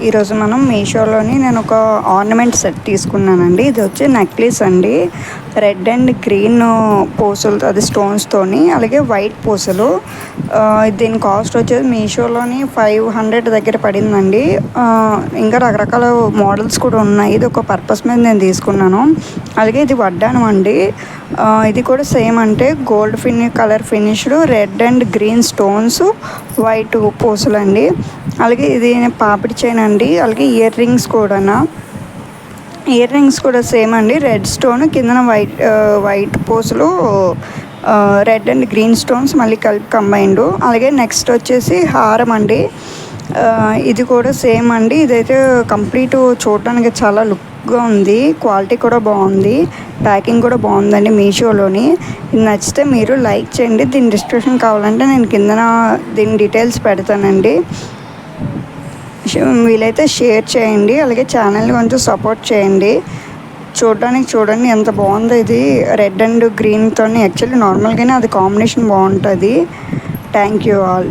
ఈరోజు మనం మీషోలోని నేను ఒక ఆర్నమెంట్ సెట్ తీసుకున్నానండి. ఇది వచ్చి నెక్లెస్ అండి. రెడ్ అండ్ గ్రీన్ పూసలు, అది స్టోన్స్తోని, అలాగే వైట్ పూసలు. దీని కాస్ట్ వచ్చేది మీషోలోని 500 దగ్గర పడిందండి. ఇంకా రకరకాల మోడల్స్ కూడా ఉన్నాయి. ఇది ఒక పర్పస్ మీద నేను తీసుకున్నాను. అలాగే ఇది వడ్డానం అండి. ఇది కూడా సేమ్, అంటే gold colour finished red and green stones, white పూసలు అండి. అలాగే ఇది పాపిడి చైన్ అండి. అలాగే ఇయర్ రింగ్స్ కూడా సేమ్ అండి. రెడ్ స్టోన్ కిందన వైట్ పూసలు, రెడ్ అండ్ గ్రీన్ స్టోన్స్ మళ్ళీ కలిపి కంబైండ్. అలాగే నెక్స్ట్ వచ్చేసి హారం అండి. ఇది కూడా సేమ్ అండి. ఇదైతే కంప్లీట్ చూడడానికి చాలా లుక్గా ఉంది. క్వాలిటీ కూడా బాగుంది. ప్యాకింగ్ కూడా బాగుందండి మీషోలోని. ఇది నచ్చితే మీరు లైక్ చేయండి. దీని డిస్క్రిప్షన్ కావాలంటే నేను కిందన దీని డీటెయిల్స్ పెడతానండి. వీలైతే షేర్ చేయండి. అలాగే ఛానల్ని కొంచెం సపోర్ట్ చేయండి. చూడండి ఎంత బాగుందో. ఇది రెడ్ అండ్ గ్రీన్తో, యాక్చువల్లీ నార్మల్గానే అది కాంబినేషన్ బాగుంటుంది. Thank you all.